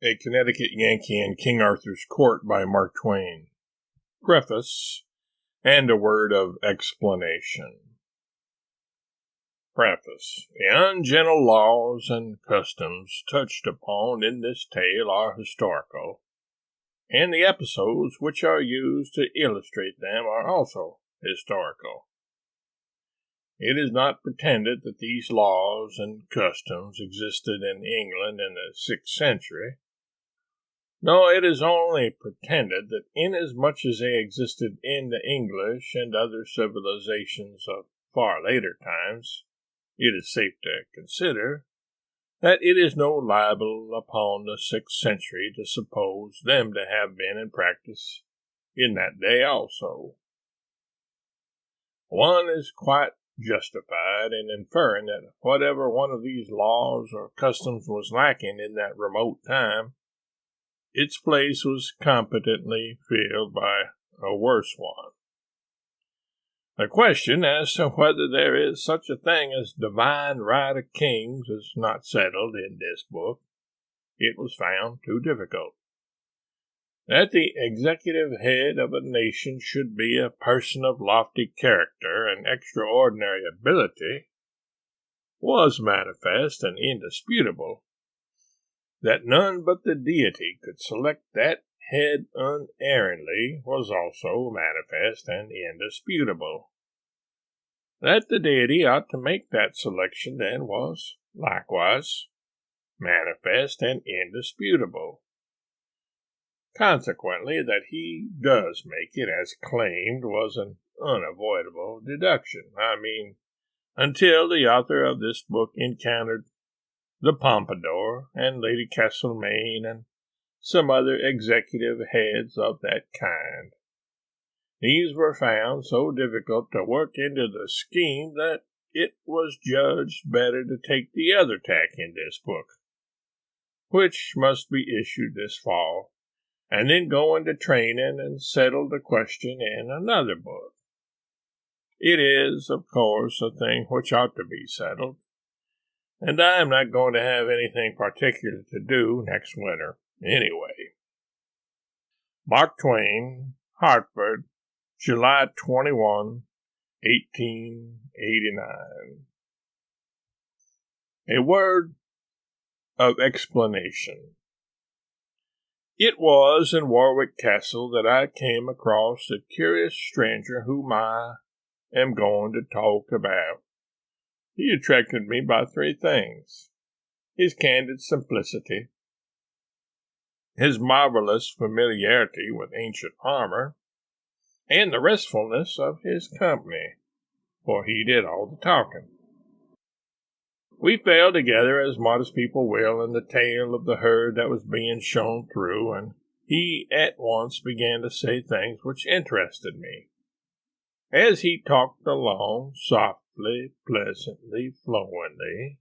A Connecticut Yankee in King Arthur's Court by Mark Twain. Preface, and a word of explanation. Preface. The ungentle laws and customs touched upon in this tale are historical, and the episodes which are used to illustrate them are also historical. It is not pretended that these laws and customs existed in England in the 6th century. No, it is only pretended that inasmuch as they existed in the English and other civilizations of far later times, it is safe to consider that it is no libel upon the 6th century to suppose them to have been in practice in that day also. One is quite justified in inferring that whatever one of these laws or customs was lacking in that remote time, its place was competently filled by a worse one. The question as to whether there is such a thing as divine right of kings is not settled in this book. It was found too difficult. That the executive head of a nation should be a person of lofty character and extraordinary ability was manifest and indisputable. That none but the deity could select that head unerringly was also manifest and indisputable. That the deity ought to make that selection then was likewise manifest and indisputable. Consequently, that he does make it as claimed was an unavoidable deduction. Until the author of this book encountered the Pompadour and Lady Castlemaine and some other executive heads of that kind. These were found so difficult to work into the scheme that it was judged better to take the other tack in this book, which must be issued this fall, and then go into training and settle the question in another book. It is, of course, a thing which ought to be settled, and I am not going to have anything particular to do next winter anyway. Mark Twain, Hartford, July 21, 1889. A word of explanation. It was in Warwick Castle that I came across the curious stranger whom I am going to talk about. He attracted me by three things: his candid simplicity, his marvelous familiarity with ancient armor, and the restfulness of his company, for he did all the talking. We fell together as modest people will in the tail of the herd that was being shown through, and he at once began to say things which interested me. As he talked along, softly, pleasantly, flowingly,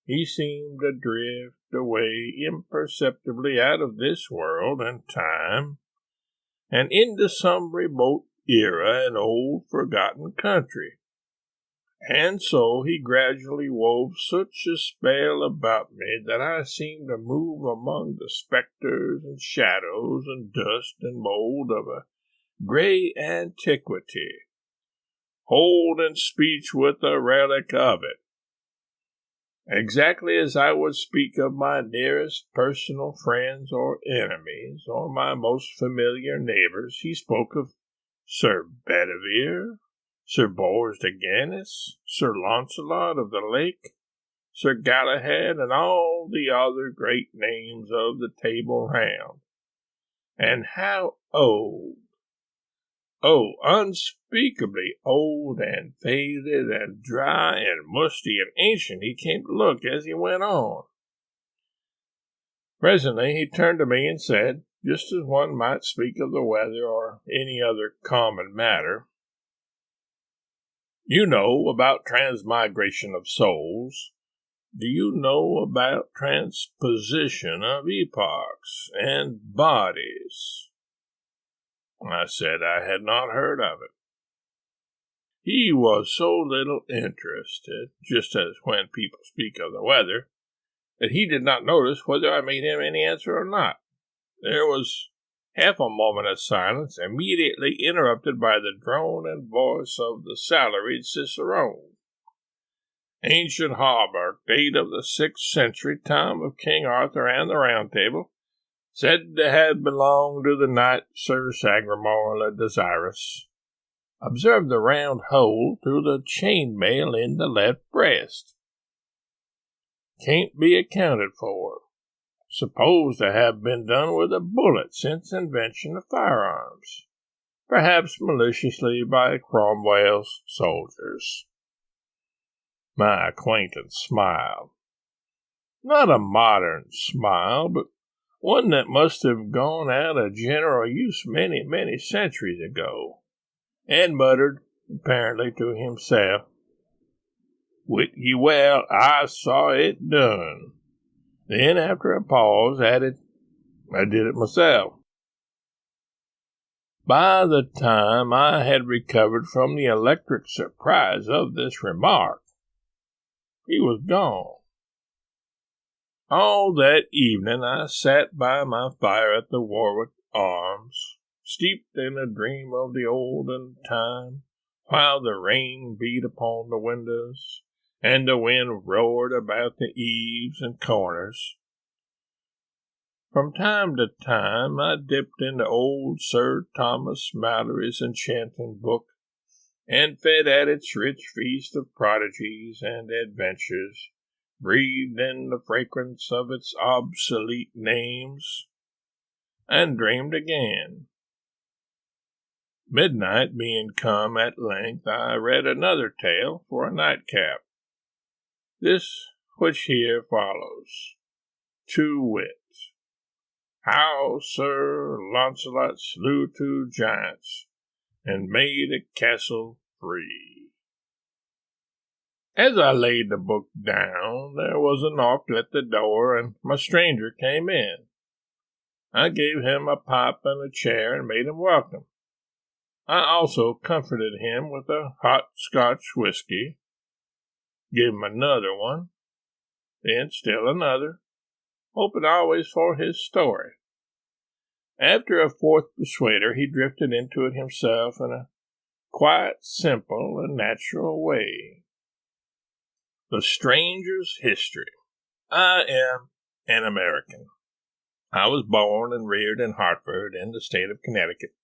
he seemed to drift away imperceptibly out of this world and time, and into some remote era and old forgotten country. And so he gradually wove such a spell about me that I seemed to move among the specters and shadows and dust and mold of a gray antiquity, holding speech with a relic of it. Exactly as I would speak of my nearest personal friends or enemies, or my most familiar neighbors, he spoke of Sir Bedivere, Sir Bors de Ganis, Sir Launcelot of the Lake, Sir Galahad, and all the other great names of the Table Round. And how old, unspeakably old and faded and dry and musty and ancient he came to look as he went on. Presently he turned to me and said, just as one might speak of the weather or any other common matter, "You know about transmigration of souls. Do you know about transposition of epochs and bodies?" I said I had not heard of it. He was so little interested, just as when people speak of the weather, that he did not notice whether I made him any answer or not. There was half a moment of silence, immediately interrupted by the drone and voice of the salaried cicerone. Ancient Hawberk, date of the 6th century, time of King Arthur and the Round Table, said to have belonged to the knight Sir Sagramore le Desirous. Observe the round hole through the chainmail in the left breast. Can't be accounted for. Supposed to have been done with a bullet since invention of firearms, perhaps maliciously by Cromwell's soldiers. My acquaintance smiled. Not a modern smile, but one that must have gone out of general use many, many centuries ago, and muttered, apparently to himself, "Wit ye well, I saw it done." Then, after a pause, added, "I did it myself." By the time I had recovered from the electric surprise of this remark, he was gone. All that evening I sat by my fire at the Warwick Arms, steeped in a dream of the olden time, while the rain beat upon the windows, and the wind roared about the eaves and corners. From time to time I dipped into old Sir Thomas Malory's enchanting book, and fed at its rich feast of prodigies and adventures, breathed in the fragrance of its obsolete names, and dreamed again. Midnight being come at length, I read another tale for a nightcap. This which here follows, to wit, How Sir Launcelot slew 2 giants, and made a castle free. As I laid the book down, there was a knock at the door, and my stranger came in. I gave him a pipe and a chair, and made him welcome. I also comforted him with a hot Scotch whiskey, gave him another one, then still another, hoping always for his story. After a fourth persuader, he drifted into it himself in a quiet, simple, and natural way. The Stranger's History. I am an American. I was born and reared in Hartford in the state of Connecticut,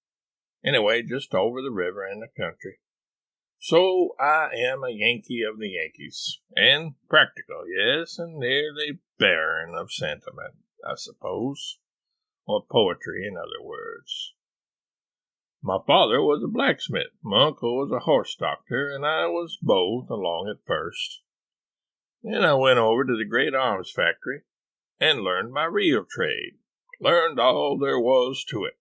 anyway, just over the river in the country. So I am a Yankee of the Yankees, and practical, yes, and nearly barren of sentiment, I suppose, or poetry, in other words. My father was a blacksmith, my uncle was a horse doctor, and I was both along at first. Then I went over to the great arms factory and learned my real trade, learned all there was to it,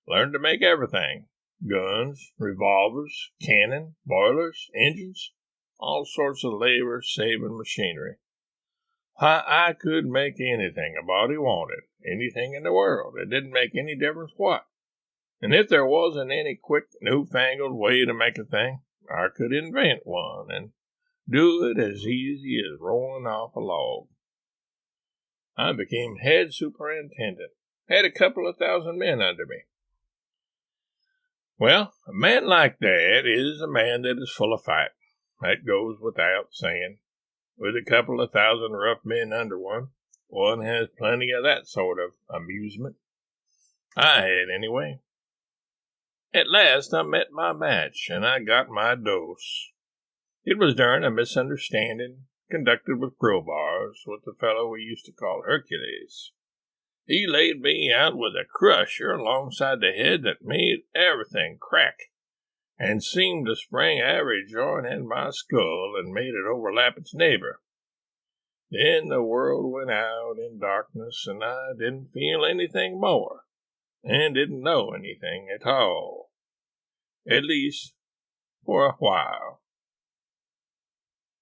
learned to make everything, guns, revolvers, cannon, boilers, engines, all sorts of labor-saving machinery. Why, I could make anything a body wanted, anything in the world. It didn't make any difference what. And if there wasn't any quick, newfangled way to make a thing, I could invent one and do it as easy as rolling off a log. I became head superintendent, had a couple of thousand men under me. Well, a man like that is a man that is full of fight. That goes without saying. With a couple of thousand rough men under one has plenty of that sort of amusement. I had, anyway. At last I met my match, and I got my dose. It was during a misunderstanding conducted with crowbars with the fellow we used to call Hercules. He laid me out with a crusher alongside the head that made everything crack, and seemed to spring every joint in my skull and made it overlap its neighbor. Then the world went out in darkness, and I didn't feel anything more, and didn't know anything at all. At least, for a while.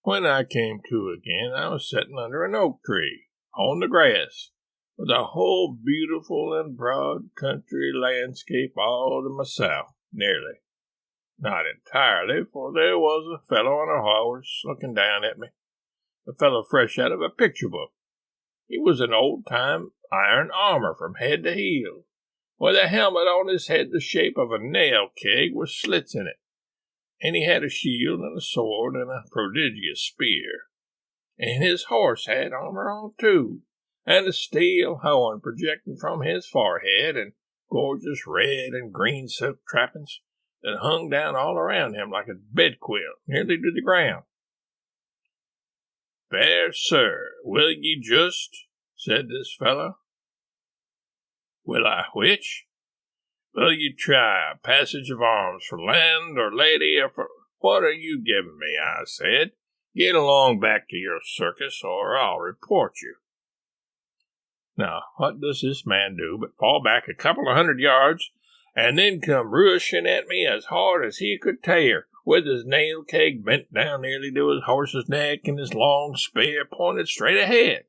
When I came to again, I was sitting under an oak tree, on the grass, with a whole beautiful and broad country landscape all to myself, nearly. Not entirely, for there was a fellow on a horse looking down at me, a fellow fresh out of a picture book. He was in old-time iron armor from head to heel, with a helmet on his head the shape of a nail keg with slits in it, and he had a shield and a sword and a prodigious spear. And his horse had armor on too, and a steel horn projecting from his forehead, and gorgeous red and green silk trappings that hung down all around him like a bedquilt, nearly to the ground. "Fair sir, will ye just," said this fellow. "Will I which? Will you try a passage of arms for land or lady, or for what are you giving me?" I said. "Get along back to your circus, or I'll report you." Now, what does this man do but fall back a couple of 100 yards, and then come rushing at me as hard as he could tear, with his nail keg bent down nearly to his horse's neck and his long spear pointed straight ahead.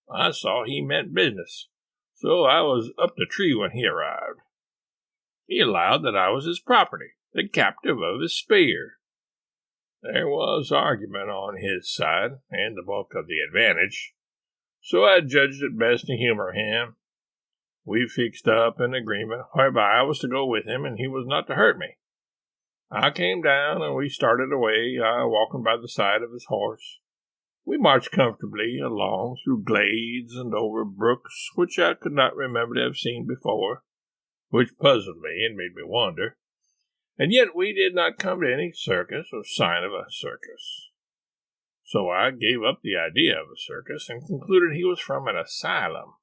I saw he meant business, so I was up the tree when he arrived. He allowed that I was his property, the captive of his spear. There was argument on his side, and the bulk of the advantage, so I judged it best to humor him. We fixed up an agreement whereby I was to go with him and he was not to hurt me. I came down and we started away, I walking by the side of his horse. We marched comfortably along through glades and over brooks which I could not remember to have seen before, which puzzled me and made me wonder. And yet we did not come to any circus or sign of a circus. So I gave up the idea of a circus and concluded he was from an asylum.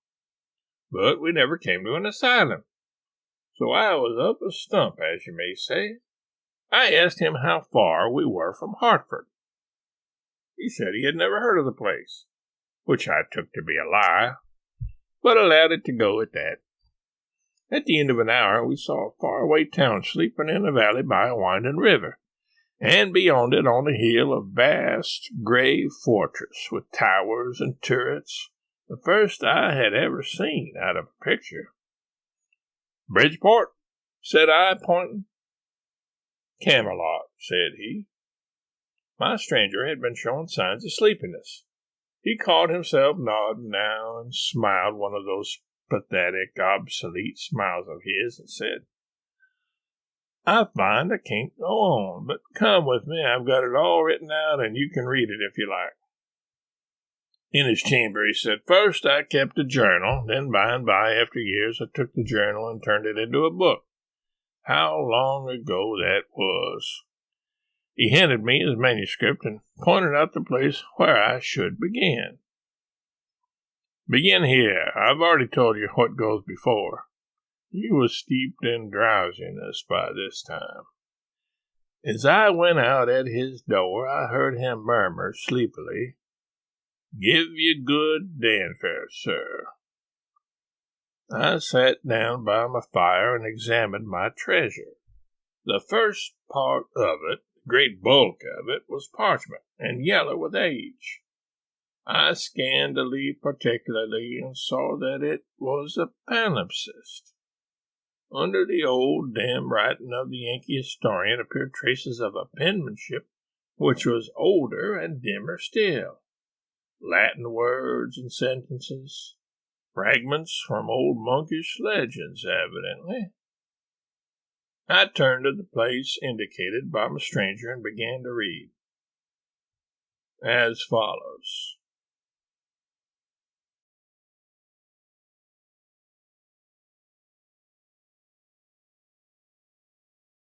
But we never came to an asylum. So I was up a stump, as you may say. I asked him how far we were from Hartford. He said he had never heard of the place, which I took to be a lie, but allowed it to go at that. At the end of an hour, we saw a faraway town sleeping in a valley by a winding river, and beyond it on a hill a vast gray fortress with towers and turrets, the first I had ever seen out of a picture. "Bridgeport?" said I, pointing. "Camelot," said he. My stranger had been showing signs of sleepiness. He caught himself nodding now and smiled one of those pathetic, obsolete smiles of his, and said, "I find I can't go on, but come with me. I've got it all written out, and you can read it if you like." In his chamber, he said, "First I kept a journal, then by and by, after years, I took the journal and turned it into a book. How long ago that was!" He handed me his manuscript and pointed out the place where I should begin. "Begin here. I've already told you what goes before." He was steeped in drowsiness by this time. As I went out at his door, I heard him murmur sleepily, "Give you good Danfer, sir." I sat down by my fire and examined my treasure. The first part of it, the great bulk of it, was parchment and yellow with age. I scanned the leaf particularly and saw that it was a palimpsest. Under the old dim writing of the Yankee historian appeared traces of a penmanship which was older and dimmer still. Latin words and sentences, fragments from old monkish legends, evidently. I turned to the place indicated by my stranger and began to read. As follows.